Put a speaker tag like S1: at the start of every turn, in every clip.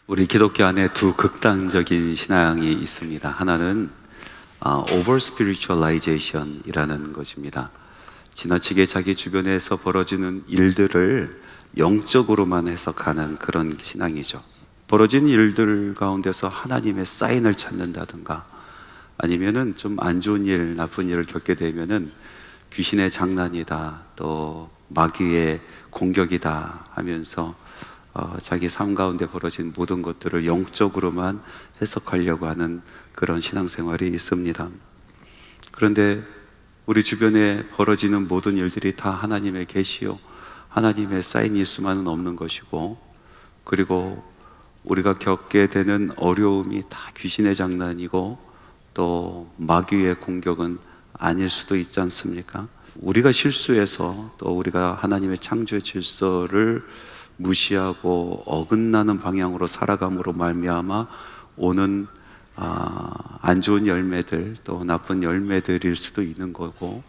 S1: 우리 기독교 안에 두 극단적인 신앙이 있습니다. 하나는 over spiritualization이라는 것입니다. 지나치게 자기 주변에서 벌어지는 일들을 영적으로만 해석하는 그런 신앙이죠. 벌어진 일들 가운데서 하나님의 사인을 찾는다든가, 아니면은 좀 안 좋은 일, 나쁜 일을 겪게 되면은 귀신의 장난이다, 또 마귀의 공격이다 하면서 자기 삶 가운데 벌어진 모든 것들을 영적으로만 해석하려고 하는 그런 신앙생활이 있습니다. 그런데 우리 주변에 벌어지는 모든 일들이 다 하나님의 계시요, 하나님의 사인일 수만은 없는 것이고, 그리고 우리가 겪게 되는 어려움이 다 귀신의 장난이고 또 마귀의 공격은 아닐 수도 있지 않습니까? 우리가 실수해서 또 우리가 하나님의 창조의 질서를 무시하고 어긋나는 방향으로 살아감으로 말미암아 오는 안 좋은 열매들, 또 나쁜 열매들일 수도 있는 거고,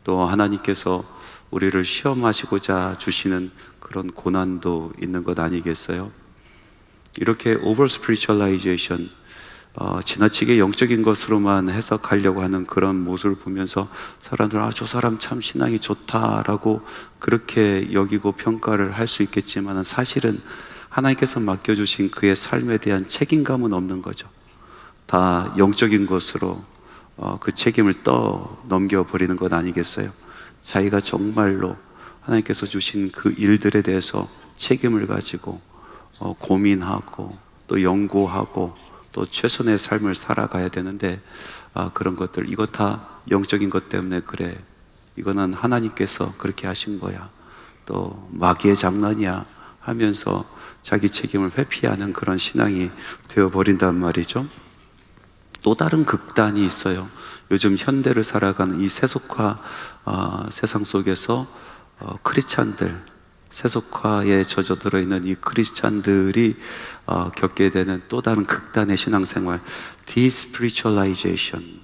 S1: 또 하나님께서 우리를 시험하시고자 주시는 그런 고난도 있는 것 아니겠어요? 이렇게 over spiritualization, 지나치게 영적인 것으로만 해석하려고 하는 그런 모습을 보면서 사람들은 저 사람 참 신앙이 좋다라고 그렇게 여기고 평가를 할 수 있겠지만, 사실은 하나님께서 맡겨주신 그의 삶에 대한 책임감은 없는 거죠. 다 영적인 것으로 그 책임을 넘겨버리는 것 아니겠어요? 자기가 정말로 하나님께서 주신 그 일들에 대해서 책임을 가지고 고민하고 또 연구하고 또 최선의 삶을 살아가야 되는데, 그런 것들, 이거 다 영적인 것 때문에 그래, 이거는 하나님께서 그렇게 하신 거야, 또 마귀의 장난이야 하면서 자기 책임을 회피하는 그런 신앙이 되어버린단 말이죠. 또 다른 극단이 있어요. 요즘 현대를 살아가는 이 세속화 세상 속에서 크리스찬들, 세속화에 젖어들어 있는 이 크리스찬들이 겪게 되는 또 다른 극단의 신앙생활, 디스피리추얼라이제이션.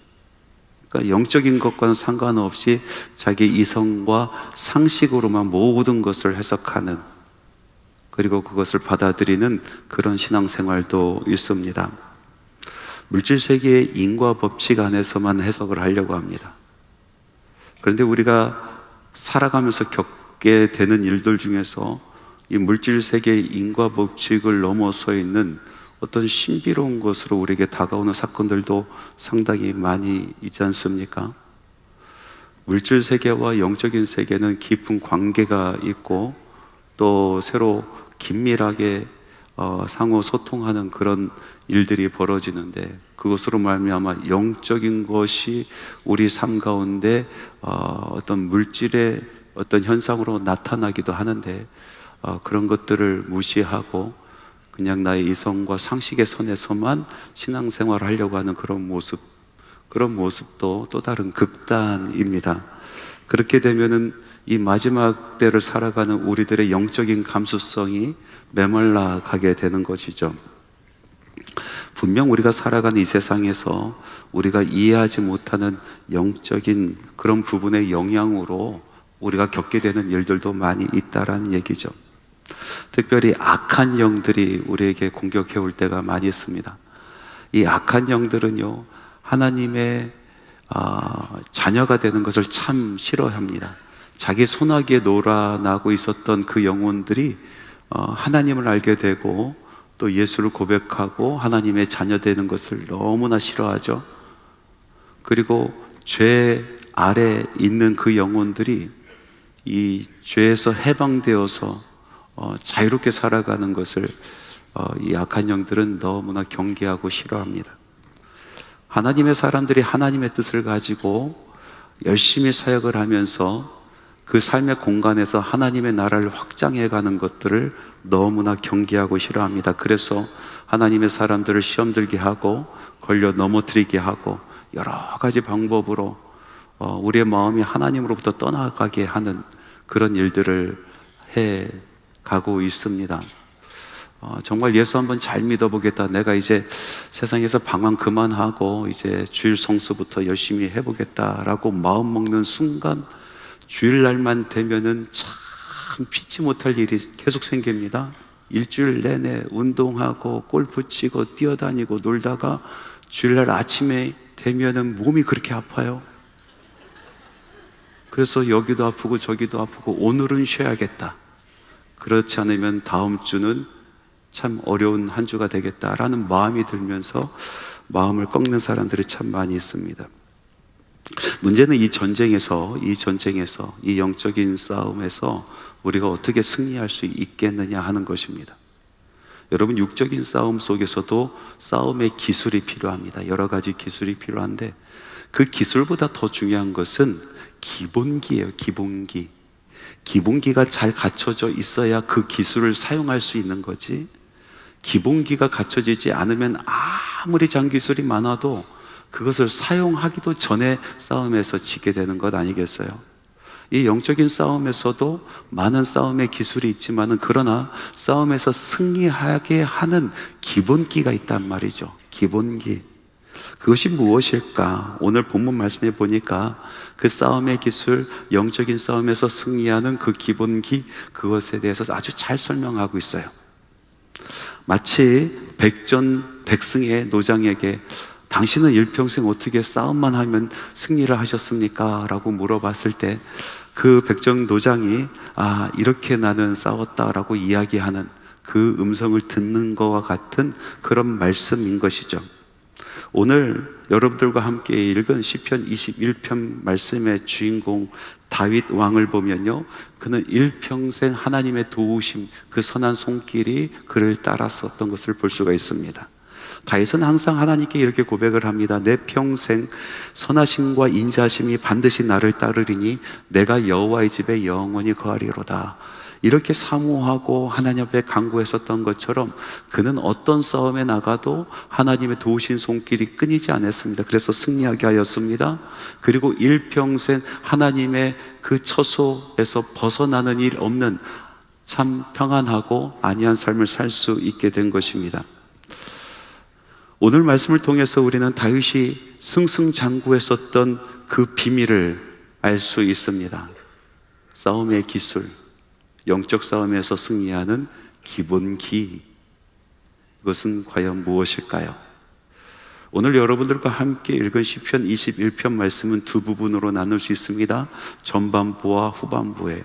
S1: 그러니까 영적인 것과는 상관없이 자기 이성과 상식으로만 모든 것을 해석하는, 그리고 그것을 받아들이는 그런 신앙생활도 있습니다. 물질 세계의 인과 법칙 안에서만 해석을 하려고 합니다. 그런데 우리가 살아가면서 겪게 되는 일들 중에서 이 물질 세계의 인과 법칙을 넘어서 있는 어떤 신비로운 것으로 우리에게 다가오는 사건들도 상당히 많이 있지 않습니까? 물질 세계와 영적인 세계는 깊은 관계가 있고 또 서로 긴밀하게 상호 소통하는 그런 일들이 벌어지는데, 그것으로 말미암아 영적인 것이 우리 삶 가운데 어떤 물질의 어떤 현상으로 나타나기도 하는데, 그런 것들을 무시하고 그냥 나의 이성과 상식의 선에서만 신앙생활을 하려고 하는 그런 모습도 또 다른 극단입니다. 그렇게 되면은 이 마지막 때를 살아가는 우리들의 영적인 감수성이 메말라 가게 되는 것이죠. 분명 우리가 살아가는 이 세상에서 우리가 이해하지 못하는 영적인 그런 부분의 영향으로 우리가 겪게 되는 일들도 많이 있다라는 얘기죠. 특별히 악한 영들이 우리에게 공격해 올 때가 많이 있습니다. 이 악한 영들은요, 하나님의 자녀가 되는 것을 참 싫어합니다. 자기 손아귀에 놀아나고 있었던 그 영혼들이 하나님을 알게 되고 또 예수를 고백하고 하나님의 자녀 되는 것을 너무나 싫어하죠. 그리고 죄 아래 있는 그 영혼들이 이 죄에서 해방되어서 자유롭게 살아가는 것을 이 악한 영들은 너무나 경계하고 싫어합니다. 하나님의 사람들이 하나님의 뜻을 가지고 열심히 사역을 하면서 그 삶의 공간에서 하나님의 나라를 확장해가는 것들을 너무나 경계하고 싫어합니다. 그래서 하나님의 사람들을 시험 들게 하고 걸려 넘어뜨리게 하고 여러 가지 방법으로 우리의 마음이 하나님으로부터 떠나가게 하는 그런 일들을 해가고 있습니다. 정말 예수 한번 잘 믿어보겠다, 내가 이제 세상에서 방황 그만하고 이제 주일 성수부터 열심히 해보겠다라고 마음 먹는 순간, 주일날만 되면은 참 피치 못할 일이 계속 생깁니다. 일주일 내내 운동하고 골프 치고 뛰어다니고 놀다가 주일날 아침에 되면은 몸이 그렇게 아파요. 그래서 여기도 아프고 저기도 아프고 오늘은 쉬어야겠다. 그렇지 않으면 다음 주는 참 어려운 한 주가 되겠다라는 마음이 들면서 마음을 꺾는 사람들이 참 많이 있습니다. 문제는 이 전쟁에서, 이 영적인 싸움에서 우리가 어떻게 승리할 수 있겠느냐 하는 것입니다. 여러분, 육적인 싸움 속에서도 싸움의 기술이 필요합니다. 여러 가지 기술이 필요한데 그 기술보다 더 중요한 것은 기본기예요. 기본기. 기본기가 잘 갖춰져 있어야 그 기술을 사용할 수 있는 거지, 기본기가 갖춰지지 않으면 아무리 장기술이 많아도 그것을 사용하기도 전에 싸움에서 지게 되는 것 아니겠어요? 이 영적인 싸움에서도 많은 싸움의 기술이 있지만은, 그러나 싸움에서 승리하게 하는 기본기가 있단 말이죠. 기본기. 그것이 무엇일까? 오늘 본문 말씀에 보니까 그 싸움의 기술, 영적인 싸움에서 승리하는 그 기본기, 그것에 대해서 아주 잘 설명하고 있어요. 마치 백전백승의 노장에게 당신은 일평생 어떻게 싸움만 하면 승리를 하셨습니까? 라고 물어봤을 때 그 백전 노장이 이렇게 나는 싸웠다라고 이야기하는 그 음성을 듣는 것과 같은 그런 말씀인 것이죠. 오늘 여러분들과 함께 읽은 시편 21편 말씀의 주인공 다윗 왕을 보면요, 그는 일평생 하나님의 도우심, 그 선한 손길이 그를 따랐었던 것을 볼 수가 있습니다. 다윗은 항상 하나님께 이렇게 고백을 합니다. 내 평생 선하심과 인자심이 반드시 나를 따르리니 내가 여호와의 집에 영원히 거하리로다. 이렇게 사모하고 하나님 앞에 간구했었던 것처럼 그는 어떤 싸움에 나가도 하나님의 도우신 손길이 끊이지 않았습니다. 그래서 승리하게 하였습니다. 그리고 일평생 하나님의 그 처소에서 벗어나는 일 없는 참 평안하고 안위한 삶을 살 수 있게 된 것입니다. 오늘 말씀을 통해서 우리는 다윗이 승승장구했었던 그 비밀을 알 수 있습니다. 싸움의 기술, 영적 싸움에서 승리하는 기본기, 이것은 과연 무엇일까요? 오늘 여러분들과 함께 읽은 시편 21편 말씀은 두 부분으로 나눌 수 있습니다. 전반부와 후반부예요.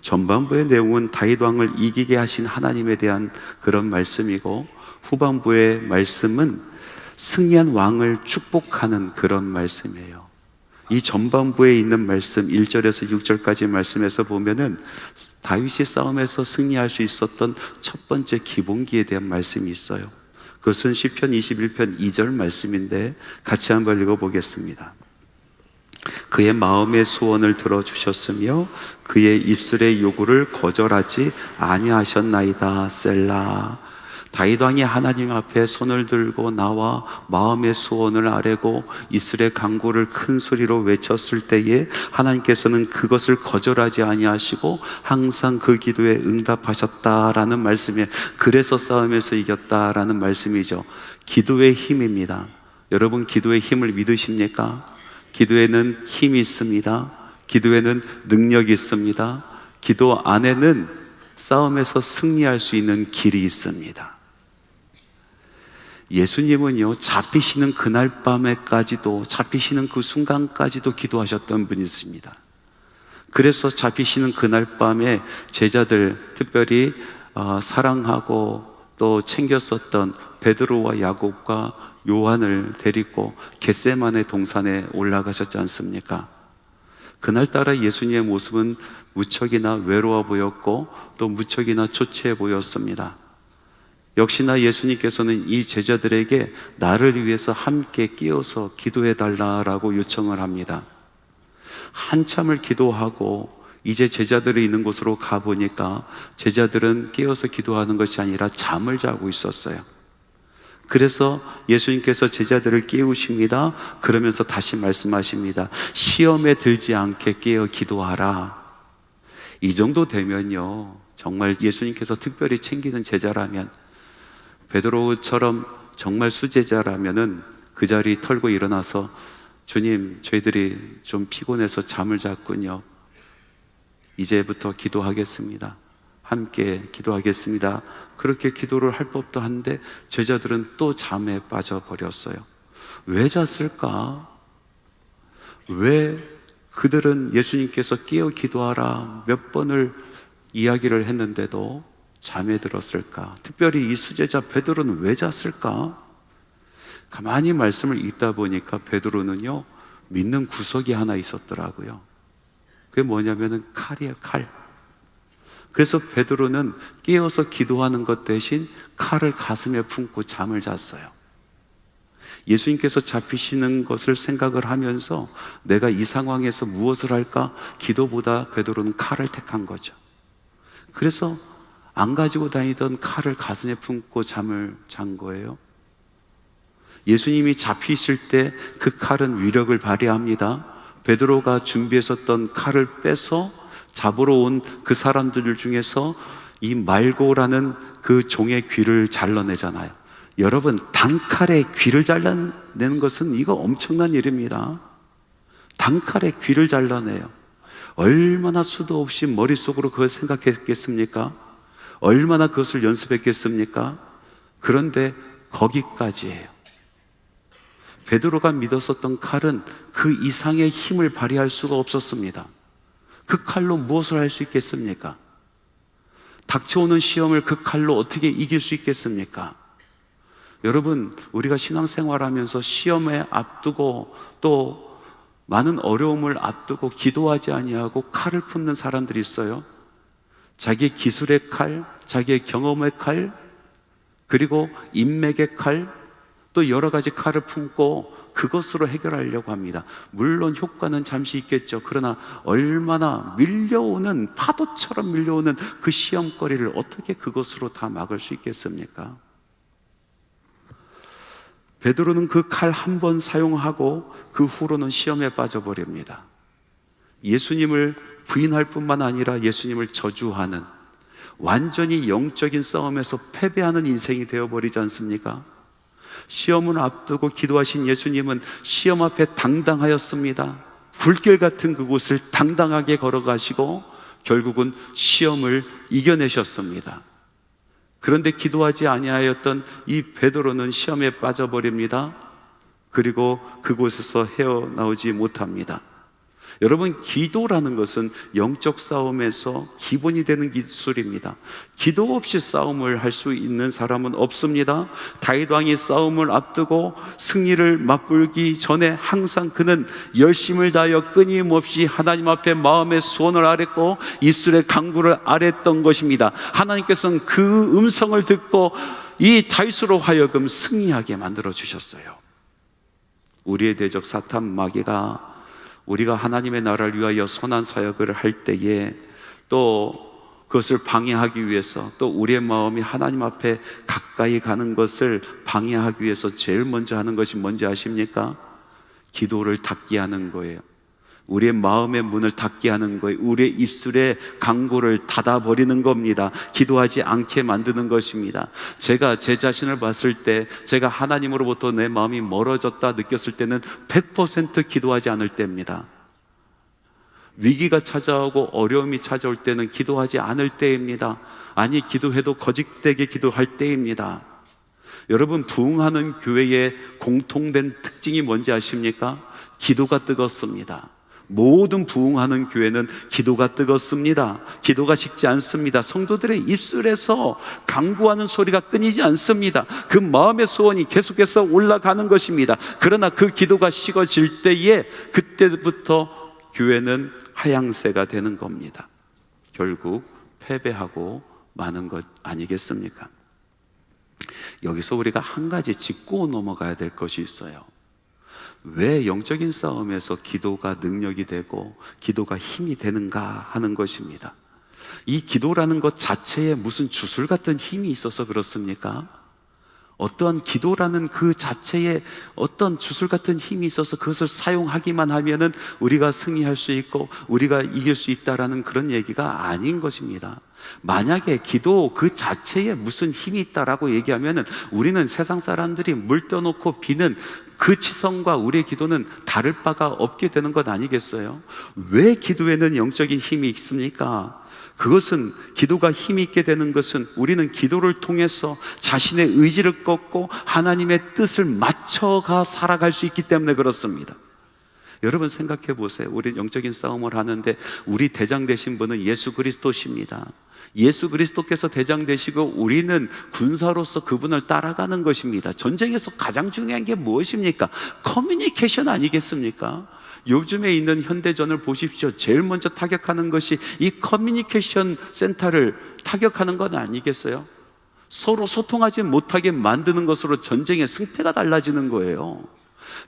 S1: 전반부의 내용은 다윗 왕을 이기게 하신 하나님에 대한 그런 말씀이고, 후반부의 말씀은 승리한 왕을 축복하는 그런 말씀이에요. 이 전반부에 있는 말씀 1절에서 6절까지 말씀에서 보면은 다윗이 싸움에서 승리할 수 있었던 첫 번째 기본기에 대한 말씀이 있어요. 그것은 시편 21편 2절 말씀인데 같이 한번 읽어보겠습니다. 그의 마음의 소원을 들어주셨으며 그의 입술의 요구를 거절하지 아니하셨나이다. 셀라. 다윗 왕이 하나님 앞에 손을 들고 나와 마음의 소원을 아뢰고 이스라엘 간구를 큰 소리로 외쳤을 때에 하나님께서는 그것을 거절하지 아니하시고 항상 그 기도에 응답하셨다라는 말씀이에요. 그래서 싸움에서 이겼다라는 말씀이죠. 기도의 힘입니다. 여러분, 기도의 힘을 믿으십니까? 기도에는 힘이 있습니다. 기도에는 능력이 있습니다. 기도 안에는 싸움에서 승리할 수 있는 길이 있습니다. 예수님은요, 잡히시는 그날 밤에까지도, 잡히시는 그 순간까지도 기도하셨던 분이십니다. 그래서 잡히시는 그날 밤에 제자들, 특별히 사랑하고 또 챙겼었던 베드로와 야곱과 요한을 데리고 겟세마네 동산에 올라가셨지 않습니까? 그날따라 예수님의 모습은 무척이나 외로워 보였고 또 무척이나 초췌해 보였습니다. 역시나 예수님께서는 이 제자들에게 나를 위해서 함께 끼어서 기도해 달라라고 요청을 합니다. 한참을 기도하고 이제 제자들이 있는 곳으로 가보니까 제자들은 끼어서 기도하는 것이 아니라 잠을 자고 있었어요. 그래서 예수님께서 제자들을 깨우십니다. 그러면서 다시 말씀하십니다. 시험에 들지 않게 깨어 기도하라. 이 정도 되면요, 정말 예수님께서 특별히 챙기는 제자라면, 베드로처럼 정말 수제자라면은 그 자리 털고 일어나서 주님, 저희들이 좀 피곤해서 잠을 잤군요. 이제부터 기도하겠습니다. 함께 기도하겠습니다. 그렇게 기도를 할 법도 한데 제자들은 또 잠에 빠져버렸어요. 왜 잤을까? 왜 그들은 예수님께서 깨어 기도하라 몇 번을 이야기를 했는데도 잠에 들었을까? 특별히 이 수제자 베드로는 왜 잤을까? 가만히 말씀을 읽다 보니까 베드로는요, 믿는 구석이 하나 있었더라고요. 그게 뭐냐면은 칼이에요, 칼. 그래서 베드로는 깨어서 기도하는 것 대신 칼을 가슴에 품고 잠을 잤어요. 예수님께서 잡히시는 것을 생각을 하면서 내가 이 상황에서 무엇을 할까? 기도보다 베드로는 칼을 택한 거죠. 그래서 안 가지고 다니던 칼을 가슴에 품고 잠을 잔 거예요. 예수님이 잡히실 때 그 칼은 위력을 발휘합니다. 베드로가 준비했었던 칼을 빼서 잡으러 온 그 사람들 중에서 이 말고라는 그 종의 귀를 잘라내잖아요. 여러분, 단칼에 귀를 잘라내는 것은 이거 엄청난 일입니다. 단칼에 귀를 잘라내요. 얼마나 수도 없이 머릿속으로 그걸 생각했겠습니까? 얼마나 그것을 연습했겠습니까? 그런데 거기까지예요. 베드로가 믿었었던 칼은 그 이상의 힘을 발휘할 수가 없었습니다. 그 칼로 무엇을 할 수 있겠습니까? 닥쳐오는 시험을 그 칼로 어떻게 이길 수 있겠습니까? 여러분, 우리가 신앙생활하면서 시험에 앞두고 또 많은 어려움을 앞두고 기도하지 아니하고 칼을 품는 사람들이 있어요. 자기의 기술의 칼, 자기의 경험의 칼, 그리고 인맥의 칼, 또 여러 가지 칼을 품고 그것으로 해결하려고 합니다. 물론 효과는 잠시 있겠죠. 그러나 얼마나 밀려오는, 파도처럼 밀려오는 그 시험거리를 어떻게 그것으로 다 막을 수 있겠습니까? 베드로는 그 칼 한 번 사용하고 그 후로는 시험에 빠져버립니다. 예수님을 부인할 뿐만 아니라 예수님을 저주하는, 완전히 영적인 싸움에서 패배하는 인생이 되어버리지 않습니까? 시험을 앞두고 기도하신 예수님은 시험 앞에 당당하였습니다. 불길 같은 그곳을 당당하게 걸어가시고 결국은 시험을 이겨내셨습니다. 그런데 기도하지 아니하였던 이 베드로는 시험에 빠져버립니다. 그리고 그곳에서 헤어나오지 못합니다. 여러분, 기도라는 것은 영적 싸움에서 기본이 되는 기술입니다. 기도 없이 싸움을 할 수 있는 사람은 없습니다. 다윗 왕이 싸움을 앞두고 승리를 맛보기 전에 항상 그는 열심을 다하여 끊임없이 하나님 앞에 마음의 소원을 아랬고 입술의 간구를 아랬던 것입니다. 하나님께서는 그 음성을 듣고 이 다윗으로 하여금 승리하게 만들어 주셨어요. 우리의 대적 사탄 마귀가 우리가 하나님의 나라를 위하여 선한 사역을 할 때에 또 그것을 방해하기 위해서, 또 우리의 마음이 하나님 앞에 가까이 가는 것을 방해하기 위해서 제일 먼저 하는 것이 뭔지 아십니까? 기도를 닫게 하는 거예요. 우리의 마음의 문을 닫게 하는 거예요. 우리의 입술의 강구를 닫아버리는 겁니다. 기도하지 않게 만드는 것입니다. 제가 제 자신을 봤을 때, 제가 하나님으로부터 내 마음이 멀어졌다 느꼈을 때는 100% 기도하지 않을 때입니다. 위기가 찾아오고 어려움이 찾아올 때는 기도하지 않을 때입니다. 아니, 기도해도 거짓되게 기도할 때입니다. 여러분, 부흥하는 교회의 공통된 특징이 뭔지 아십니까? 기도가 뜨겁습니다. 모든 부흥하는 교회는 기도가 뜨겁습니다. 기도가 식지 않습니다. 성도들의 입술에서 간구하는 소리가 끊이지 않습니다. 그 마음의 소원이 계속해서 올라가는 것입니다. 그러나 그 기도가 식어질 때에 그때부터 교회는 하향세가 되는 겁니다. 결국 패배하고 마는 것 아니겠습니까? 여기서 우리가 한 가지 짚고 넘어가야 될 것이 있어요. 왜 영적인 싸움에서 기도가 능력이 되고 기도가 힘이 되는가 하는 것입니다. 이 기도라는 것 자체에 무슨 주술 같은 힘이 있어서 그렇습니까? 어떠한 기도라는 그 자체에 어떤 주술 같은 힘이 있어서 그것을 사용하기만 하면은 우리가 승리할 수 있고 우리가 이길 수 있다라는 그런 얘기가 아닌 것입니다. 만약에 기도 그 자체에 무슨 힘이 있다라고 얘기하면은 우리는 세상 사람들이 물 떠놓고 비는 그 치성과 우리의 기도는 다를 바가 없게 되는 것 아니겠어요? 왜 기도에는 영적인 힘이 있습니까? 그것은, 기도가 힘이 있게 되는 것은 우리는 기도를 통해서 자신의 의지를 꺾고 하나님의 뜻을 맞춰가 살아갈 수 있기 때문에 그렇습니다. 여러분 생각해 보세요. 우리 영적인 싸움을 하는데 우리 대장 되신 분은 예수 그리스도십니다. 예수 그리스도께서 대장 되시고 우리는 군사로서 그분을 따라가는 것입니다. 전쟁에서 가장 중요한 게 무엇입니까? 커뮤니케이션 아니겠습니까? 요즘에 있는 현대전을 보십시오. 제일 먼저 타격하는 것이 이 커뮤니케이션 센터를 타격하는 건 아니겠어요? 서로 소통하지 못하게 만드는 것으로 전쟁의 승패가 달라지는 거예요.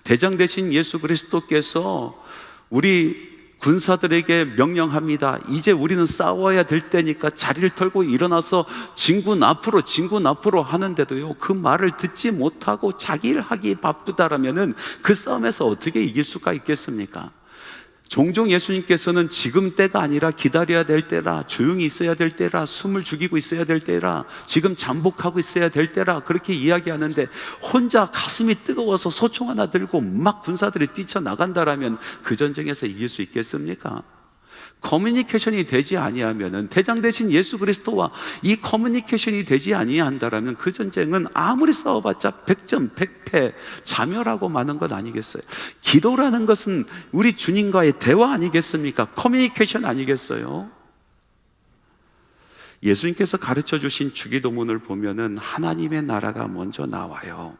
S1: 대장 되신 예수 그리스도께서 우리 군사들에게 명령합니다. 이제 우리는 싸워야 될 때니까 자리를 털고 일어나서 진군 앞으로 하는데도요, 그 말을 듣지 못하고 자기 일 하기 바쁘다라면은 그 싸움에서 어떻게 이길 수가 있겠습니까? 종종 예수님께서는 지금 때가 아니라 기다려야 될 때라, 조용히 있어야 될 때라, 숨을 죽이고 있어야 될 때라, 지금 잠복하고 있어야 될 때라, 그렇게 이야기하는데 혼자 가슴이 뜨거워서 소총 하나 들고 막 군사들이 뛰쳐나간다라면 그 전쟁에서 이길 수 있겠습니까? 커뮤니케이션이 되지 아니하면은, 대장 되신 예수 그리스도와 이 커뮤니케이션이 되지 아니한다라면 그 전쟁은 아무리 싸워봤자 100점 100패 자멸하고 마는 것 아니겠어요? 기도라는 것은 우리 주님과의 대화 아니겠습니까? 커뮤니케이션 아니겠어요? 예수님께서 가르쳐 주신 주기도문을 보면은 하나님의 나라가 먼저 나와요.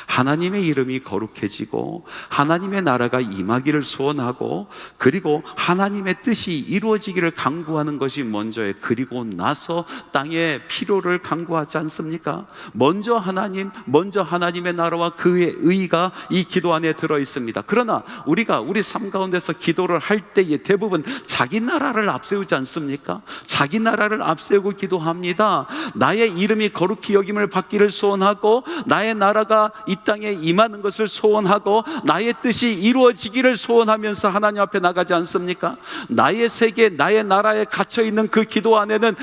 S1: 하나님의 이름이 거룩해지고 하나님의 나라가 임하기를 소원하고, 그리고 하나님의 뜻이 이루어지기를 간구하는 것이 먼저예요. 그리고 나서 땅의 필요를 간구하지 않습니까? 먼저 하나님의 나라와 그의 의가 이 기도 안에 들어 있습니다. 그러나 우리가 우리 삶 가운데서 기도를 할 때에 대부분 자기 나라를 앞세우지 않습니까? 자기 나라를 앞세우고 기도합니다. 나의 이름이 거룩히 여김을 받기를 소원하고, 나의 나라가 이 땅에 임하는 것을 소원하고, 나의 뜻이 이루어지기를 소원하면서 하나님 앞에 나가지 않습니까? 나의 세계, 나의 나라에 갇혀있는 그 기도 안에는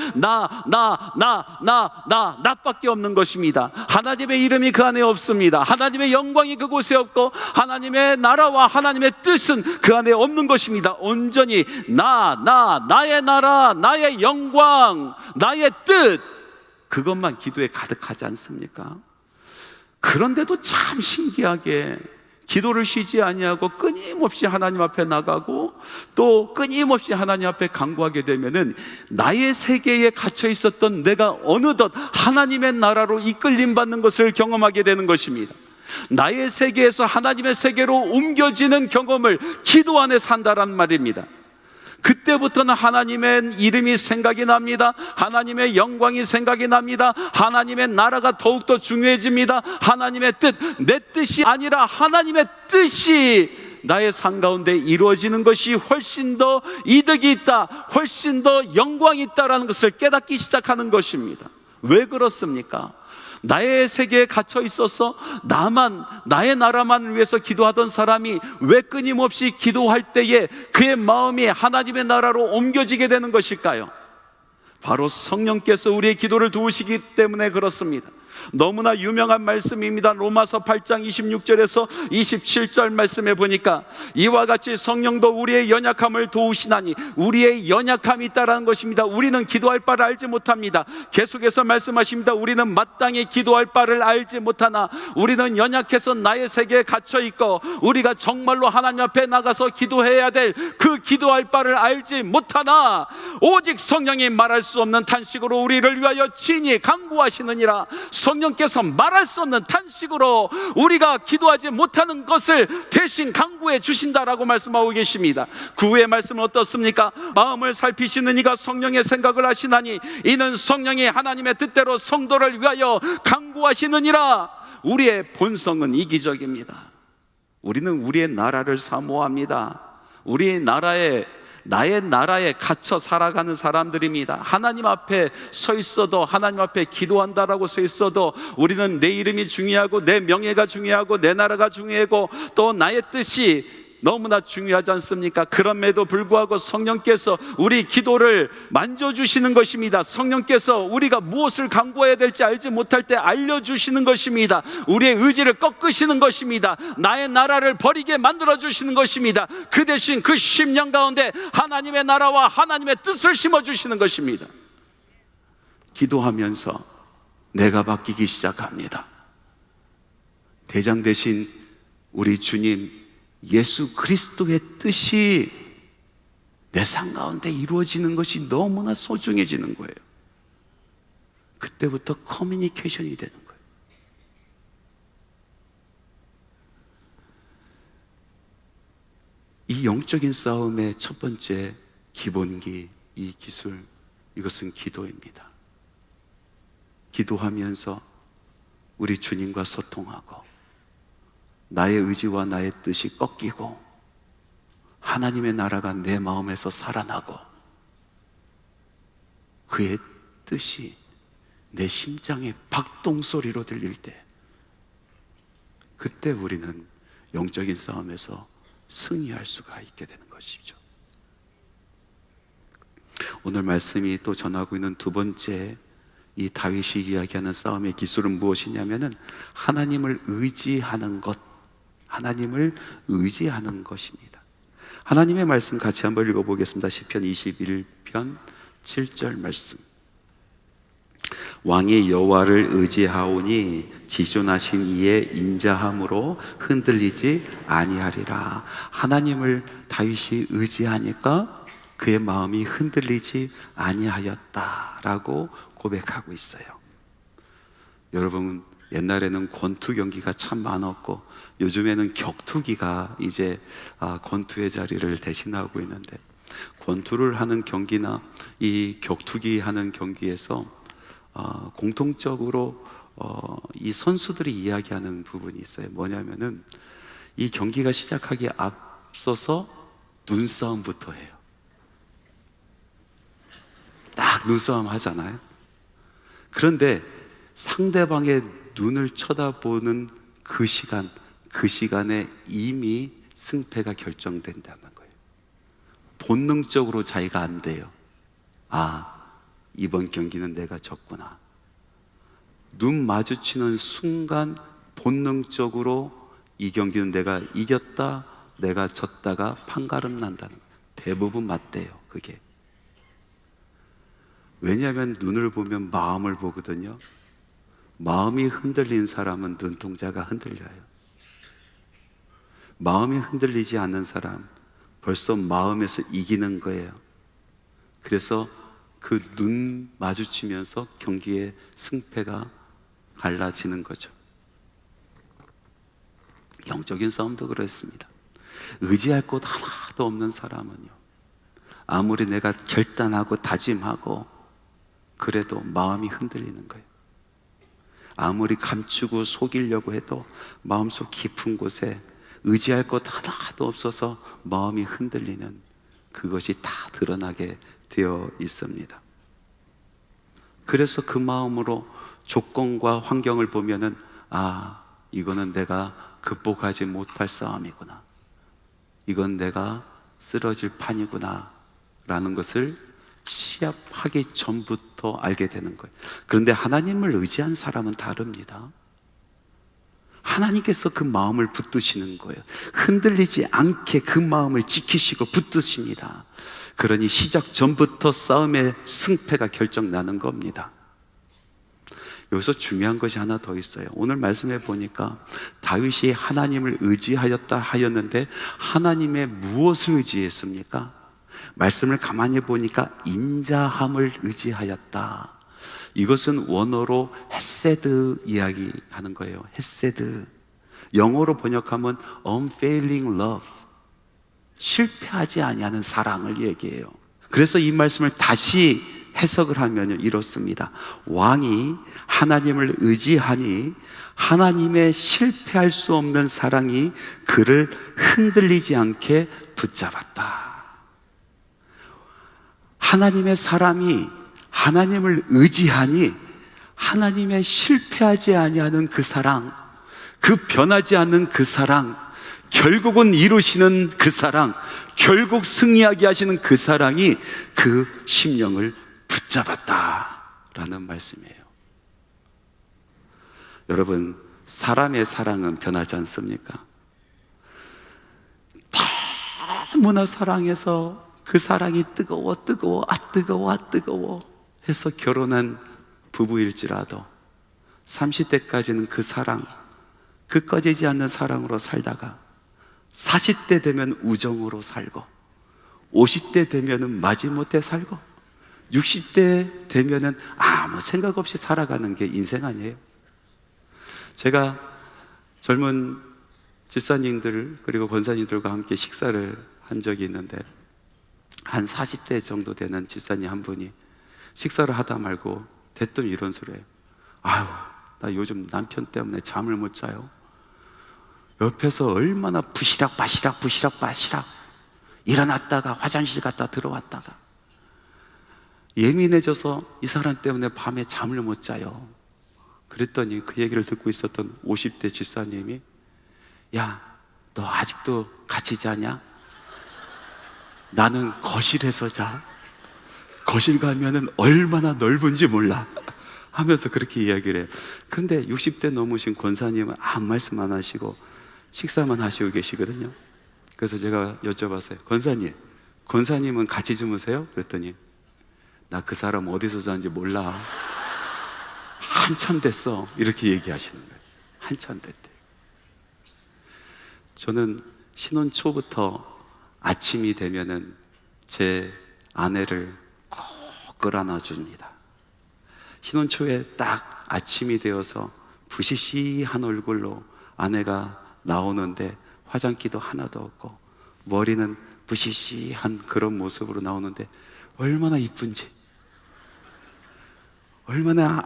S1: 나밖에 없는 것입니다. 하나님의 이름이 그 안에 없습니다. 하나님의 영광이 그곳에 없고 하나님의 나라와 하나님의 뜻은 그 안에 없는 것입니다. 온전히 나의 나라, 나의 영광, 나의 뜻, 그것만 기도에 가득하지 않습니까? 그런데도 참 신기하게 기도를 쉬지 아니하고 끊임없이 하나님 앞에 나가고 또 끊임없이 하나님 앞에 간구하게 되면은 나의 세계에 갇혀 있었던 내가 어느덧 하나님의 나라로 이끌림 받는 것을 경험하게 되는 것입니다. 나의 세계에서 하나님의 세계로 옮겨지는 경험을 기도 안에 산다란 말입니다. 그때부터는 하나님의 이름이 생각이 납니다. 하나님의 영광이 생각이 납니다. 하나님의 나라가 더욱더 중요해집니다. 하나님의 뜻, 내 뜻이 아니라 하나님의 뜻이 나의 삶 가운데 이루어지는 것이 훨씬 더 이득이 있다, 훨씬 더 영광이 있다라는 것을 깨닫기 시작하는 것입니다. 왜 그렇습니까? 나의 세계에 갇혀 있어서 나의 나라만 위해서 기도하던 사람이 왜 끊임없이 기도할 때에 그의 마음이 하나님의 나라로 옮겨지게 되는 것일까요? 바로 성령께서 우리의 기도를 도우시기 때문에 그렇습니다. 너무나 유명한 말씀입니다. 로마서 8장 26절에서 27절 말씀에 보니까 이와 같이 성령도 우리의 연약함을 도우시나니, 우리의 연약함이 있다라는 것입니다. 우리는 기도할 바를 알지 못합니다. 계속해서 말씀하십니다. 우리는 마땅히 기도할 바를 알지 못하나 우리는 연약해서 나의 세계에 갇혀있고 우리가 정말로 하나님 앞에 나가서 기도해야 될 그 기도할 바를 알지 못하나 오직 성령이 말할 수 없는 탄식으로 우리를 위하여 친히 간구하시느니라. 성령께서 말할 수 없는 탄식으로 우리가 기도하지 못하는 것을 대신 간구해 주신다라고 말씀하고 계십니다. 그 후의 말씀은 어떻습니까? 마음을 살피시는 이가 성령의 생각을 하시나니 이는 성령이 하나님의 뜻대로 성도를 위하여 간구하시느니라. 우리의 본성은 이기적입니다. 우리는 우리의 나라를 사모합니다. 나의 나라에 갇혀 살아가는 사람들입니다. 하나님 앞에 서 있어도, 하나님 앞에 기도한다라고 서 있어도 우리는 내 이름이 중요하고 내 명예가 중요하고 내 나라가 중요하고 또 나의 뜻이 너무나 중요하지 않습니까? 그럼에도 불구하고 성령께서 우리 기도를 만져주시는 것입니다. 성령께서 우리가 무엇을 간구해야 될지 알지 못할 때 알려주시는 것입니다. 우리의 의지를 꺾으시는 것입니다. 나의 나라를 버리게 만들어주시는 것입니다. 그 대신 그 심령 가운데 하나님의 나라와 하나님의 뜻을 심어주시는 것입니다. 기도하면서 내가 바뀌기 시작합니다. 대장 대신 우리 주님 예수 그리스도의 뜻이 내 삶 가운데 이루어지는 것이 너무나 소중해지는 거예요. 그때부터 커뮤니케이션이 되는 거예요. 이 영적인 싸움의 첫 번째 기본기, 이 기술, 이것은 기도입니다. 기도하면서 우리 주님과 소통하고 나의 의지와 나의 뜻이 꺾이고 하나님의 나라가 내 마음에서 살아나고 그의 뜻이 내 심장의 박동소리로 들릴 때, 그때 우리는 영적인 싸움에서 승리할 수가 있게 되는 것이죠. 오늘 말씀이 또 전하고 있는 두 번째 이 다윗이 이야기하는 싸움의 기술은 무엇이냐면은 하나님을 의지하는 것, 하나님을 의지하는 것입니다. 하나님의 말씀 같이 한번 읽어보겠습니다. 시편 21편 7절 말씀. 왕이 여호와를 의지하오니 지존하신 이의 인자함으로 흔들리지 아니하리라. 하나님을 다윗이 의지하니까 그의 마음이 흔들리지 아니하였다라고 고백하고 있어요. 여러분, 옛날에는 권투 경기가 참 많았고 요즘에는 격투기가 이제 권투의 자리를 대신하고 있는데, 권투를 하는 경기나 이 격투기 하는 경기에서 공통적으로 이 선수들이 이야기하는 부분이 있어요. 뭐냐면은 이 경기가 시작하기에 앞서서 눈싸움부터 해요. 딱 눈싸움 하잖아요. 그런데 상대방의 눈을 쳐다보는 그 시간에 이미 승패가 결정된다는 거예요. 본능적으로 자기가 안 돼요. 이번 경기는 내가 졌구나. 눈 마주치는 순간 본능적으로 이 경기는 내가 이겼다, 내가 졌다가 판가름 난다는 거예요. 대부분 맞대요, 그게. 왜냐하면 눈을 보면 마음을 보거든요. 마음이 흔들린 사람은 눈동자가 흔들려요. 마음이 흔들리지 않는 사람, 벌써 마음에서 이기는 거예요. 그래서 그 눈 마주치면서 경기의 승패가 갈라지는 거죠. 영적인 싸움도 그렇습니다. 의지할 곳 하나도 없는 사람은요, 아무리 내가 결단하고 다짐하고 그래도 마음이 흔들리는 거예요. 아무리 감추고 속이려고 해도 마음속 깊은 곳에 의지할 것 하나도 없어서 마음이 흔들리는, 그것이 다 드러나게 되어 있습니다. 그래서 그 마음으로 조건과 환경을 보면은 이거는 내가 극복하지 못할 싸움이구나, 이건 내가 쓰러질 판이구나 라는 것을 시합하기 전부터 알게 되는 거예요. 그런데 하나님을 의지한 사람은 다릅니다. 하나님께서 그 마음을 붙드시는 거예요. 흔들리지 않게 그 마음을 지키시고 붙드십니다. 그러니 시작 전부터 싸움의 승패가 결정나는 겁니다. 여기서 중요한 것이 하나 더 있어요. 오늘 말씀해 보니까 다윗이 하나님을 의지하였다 하였는데 하나님의 무엇을 의지했습니까? 말씀을 가만히 보니까 인자함을 의지하였다. 이것은 원어로 헤세드 이야기하는 거예요. 헤세드. 영어로 번역하면 unfailing love, 실패하지 아니하는 사랑을 얘기해요. 그래서 이 말씀을 다시 해석을 하면 이렇습니다. 왕이 하나님을 의지하니 하나님의 실패할 수 없는 사랑이 그를 흔들리지 않게 붙잡았다. 하나님의 사람이 하나님을 의지하니 하나님의 실패하지 아니하는 그 사랑, 그 변하지 않는 그 사랑, 결국은 이루시는 그 사랑, 결국 승리하게 하시는 그 사랑이 그 심령을 붙잡았다라는 말씀이에요. 여러분, 사람의 사랑은 변하지 않습니까? 너무나 사랑해서 그 사랑이 뜨거워 해서 결혼한 부부일지라도 30대까지는 그 사랑, 그 꺼지지 않는 사랑으로 살다가 40대 되면 우정으로 살고, 50대 되면은 마지못해 살고, 60대 되면은 아무 생각 없이 살아가는 게 인생 아니에요? 제가 젊은 집사님들 그리고 권사님들과 함께 식사를 한 적이 있는데, 한 40대 정도 되는 집사님 한 분이 식사를 하다 말고 대뜸 이런 소리 해요. 아유, 나 요즘 남편 때문에 잠을 못 자요. 옆에서 얼마나 부시락 일어났다가 화장실 갔다 들어왔다가 예민해져서 이 사람 때문에 밤에 잠을 못 자요. 그랬더니 그 얘기를 듣고 있었던 50대 집사님이, 야, 너 아직도 같이 자냐? 나는 거실에서 자. 거실 가면은 얼마나 넓은지 몰라 하면서 그렇게 이야기를 해요. 그런데 60대 넘으신 권사님은 아무 말씀 안 하시고 식사만 하시고 계시거든요. 그래서 제가 여쭤봤어요. 권사님은 같이 주무세요? 그랬더니, 나 그 사람 어디서 자는지 몰라. 한참 됐어. 이렇게 얘기하시는 거예요. 한참 됐대. 저는 신혼 초부터 아침이 되면은 제 아내를 꼭 끌어안아 줍니다. 신혼 초에 딱 아침이 되어서 부시시한 얼굴로 아내가 나오는데 화장기도 하나도 없고 머리는 부시시한 그런 모습으로 나오는데 얼마나 이쁜지, 얼마나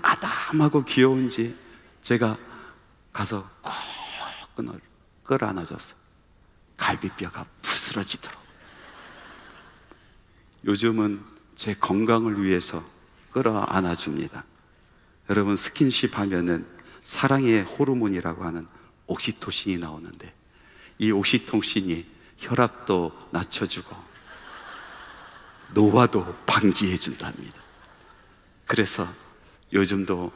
S1: 아담하고 귀여운지 제가 가서 꼭 끌어안아줬어. 갈비뼈가 부스러지도록. 요즘은 제 건강을 위해서 끌어안아줍니다. 여러분, 스킨십 하면은 사랑의 호르몬이라고 하는 옥시토신이 나오는데, 이 옥시토신이 혈압도 낮춰주고 노화도 방지해 준답니다. 그래서 요즘도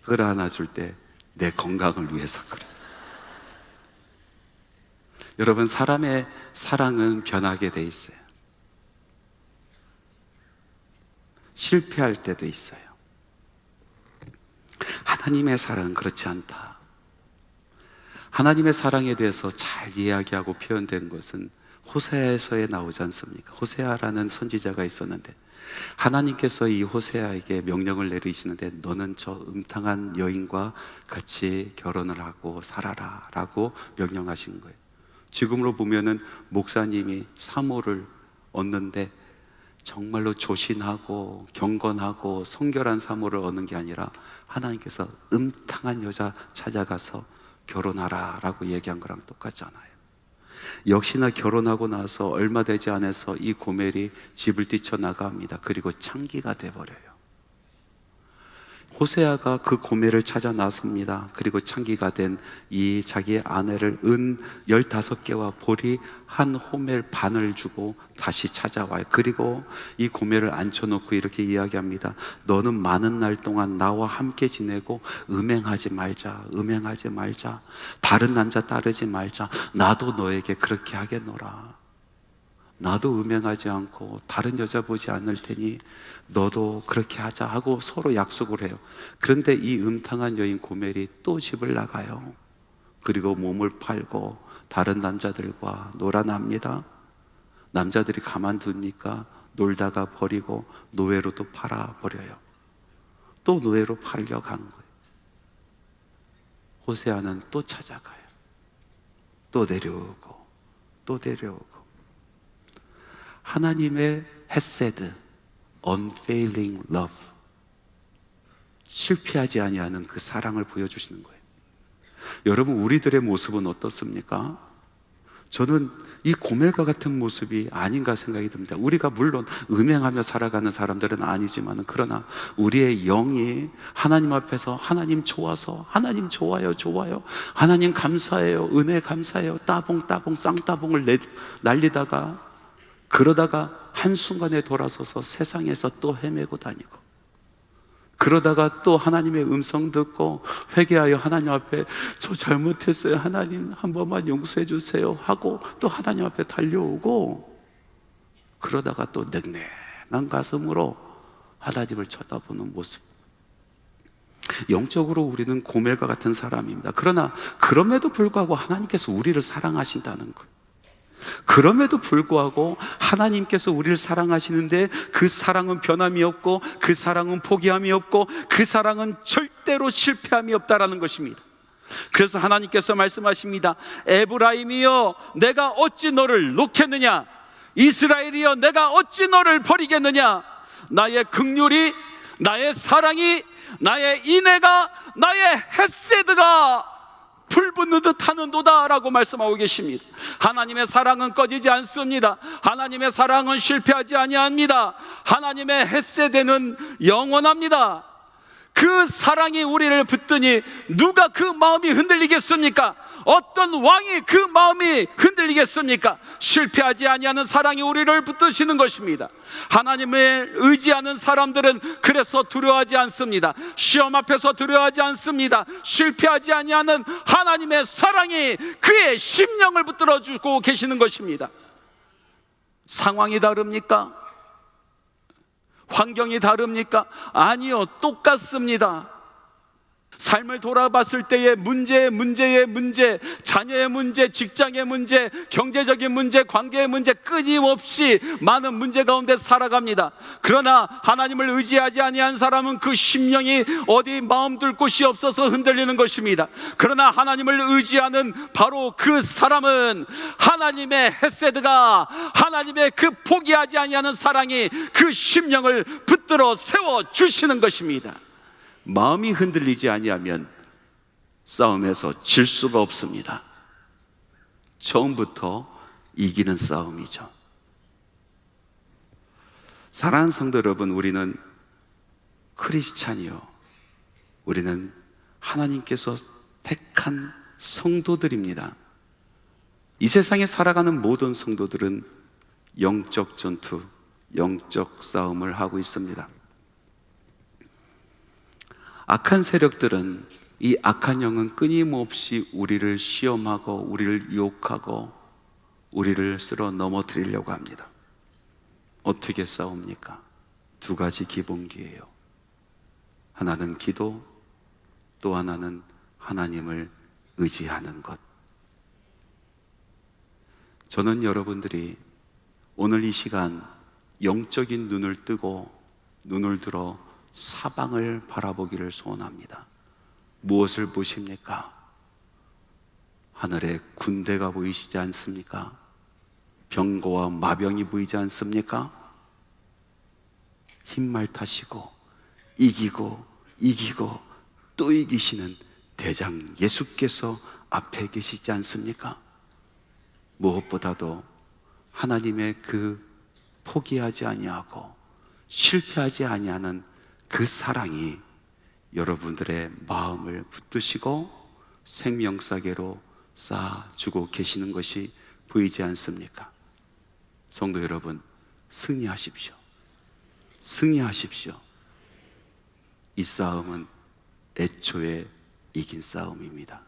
S1: 끌어안아줄 때 내 건강을 위해서 그래. 여러분, 사람의 사랑은 변하게 돼 있어요. 실패할 때도 있어요. 하나님의 사랑은 그렇지 않다. 하나님의 사랑에 대해서 잘 이야기하고 표현된 것은 호세아에서에 나오지 않습니까? 호세아라는 선지자가 있었는데 하나님께서 이 호세아에게 명령을 내리시는데, 너는 저 음탕한 여인과 같이 결혼을 하고 살아라 라고 명령하신 거예요. 지금으로 보면은 목사님이 사모를 얻는데 정말로 조신하고 경건하고 성결한 사모를 얻는 게 아니라 하나님께서 음탕한 여자 찾아가서 결혼하라 라고 얘기한 거랑 똑같잖아요. 역시나 결혼하고 나서 얼마 되지 않아서 이 고멜이 집을 뛰쳐나갑니다. 그리고 창기가 돼버려요. 호세아가 그 고멜을 찾아 나섭니다. 그리고 창기가 된 이 자기의 아내를 은 15개와 보리 한 호멜 반을 주고 다시 찾아와요. 그리고 이 고멜을 앉혀놓고 이렇게 이야기합니다. 너는 많은 날 동안 나와 함께 지내고 음행하지 말자. 다른 남자 따르지 말자. 나도 너에게 그렇게 하겠노라. 나도 음행하지 않고 다른 여자 보지 않을 테니 너도 그렇게 하자 하고 서로 약속을 해요. 그런데 이 음탕한 여인 고멜이 또 집을 나가요. 그리고 몸을 팔고 다른 남자들과 놀아납니다. 남자들이 가만둡니까? 놀다가 버리고 노예로 또 팔아버려요. 또 노예로 팔려 간 거예요. 호세아는 또 찾아가요. 또 데려오고 또 데려오고. 하나님의 헤세드, unfailing love, 실패하지 아니하는 그 사랑을 보여주시는 거예요. 여러분, 우리들의 모습은 어떻습니까? 저는 이 고멜과 같은 모습이 아닌가 생각이 듭니다. 우리가 물론 음행하며 살아가는 사람들은 아니지만, 그러나 우리의 영이 하나님 앞에서 하나님 좋아서, 하나님 좋아요, 좋아요, 하나님 감사해요, 은혜 감사해요, 따봉따봉 쌍따봉을 날리다가, 그러다가 한순간에 돌아서서 세상에서 또 헤매고 다니고, 그러다가 또 하나님의 음성 듣고 회개하여 하나님 앞에 저 잘못했어요, 하나님 한 번만 용서해 주세요 하고 또 하나님 앞에 달려오고, 그러다가 또 냉랭한 가슴으로 하나님을 쳐다보는 모습. 영적으로 우리는 고멜과 같은 사람입니다. 그러나 그럼에도 불구하고 하나님께서 우리를 사랑하신다는 거예요. 그럼에도 불구하고 하나님께서 우리를 사랑하시는데 그 사랑은 변함이 없고, 그 사랑은 포기함이 없고, 그 사랑은 절대로 실패함이 없다라는 것입니다. 그래서 하나님께서 말씀하십니다. 에브라임이여 내가 어찌 너를 놓겠느냐, 이스라엘이여 내가 어찌 너를 버리겠느냐. 나의 긍휼이, 나의 사랑이, 나의 인애가, 나의 헤세드가 불붙는 듯 하는도다 라고 말씀하고 계십니다. 하나님의 사랑은 꺼지지 않습니다. 하나님의 사랑은 실패하지 아니합니다. 하나님의 헤세드는 영원합니다. 그 사랑이 우리를 붙드니 누가 그 마음이 흔들리겠습니까? 어떤 왕이 그 마음이 흔들리겠습니까? 실패하지 아니하는 사랑이 우리를 붙드시는 것입니다. 하나님을 의지하는 사람들은 그래서 두려워하지 않습니다. 시험 앞에서 두려워하지 않습니다. 실패하지 아니하는 하나님의 사랑이 그의 심령을 붙들어주고 계시는 것입니다. 상황이 다릅니까? 환경이 다릅니까? 아니요, 똑같습니다. 삶을 돌아봤을 때의 문제, 자녀의 문제, 직장의 문제, 경제적인 문제, 관계의 문제, 끊임없이 많은 문제 가운데 살아갑니다. 그러나 하나님을 의지하지 아니한 사람은 그 심령이 어디 마음 둘 곳이 없어서 흔들리는 것입니다. 그러나 하나님을 의지하는 바로 그 사람은 하나님의 헤세드가, 하나님의 그 포기하지 아니하는 사랑이 그 심령을 붙들어 세워주시는 것입니다. 마음이 흔들리지 아니하면 싸움에서 질 수가 없습니다. 처음부터 이기는 싸움이죠. 사랑하는 성도 여러분, 우리는 크리스찬이요, 우리는 하나님께서 택한 성도들입니다. 이 세상에 살아가는 모든 성도들은 영적 전투, 영적 싸움을 하고 있습니다. 악한 세력들은, 이 악한 영은 끊임없이 우리를 시험하고 우리를 유혹하고 우리를 쓸어 넘어뜨리려고 합니다. 어떻게 싸웁니까? 두 가지 기본기예요. 하나는 기도, 또 하나는 하나님을 의지하는 것. 저는 여러분들이 오늘 이 시간 영적인 눈을 뜨고 눈을 들어 사방을 바라보기를 소원합니다. 무엇을 보십니까? 하늘에 군대가 보이시지 않습니까? 병거와 마병이 보이지 않습니까? 흰말 타시고 이기고 또 이기시는 대장 예수께서 앞에 계시지 않습니까? 무엇보다도 하나님의 그 포기하지 아니하고 실패하지 아니하는 그 사랑이 여러분들의 마음을 붙드시고 생명사계로 쌓아주고 계시는 것이 보이지 않습니까? 성도 여러분, 승리하십시오. 승리하십시오. 이 싸움은 애초에 이긴 싸움입니다.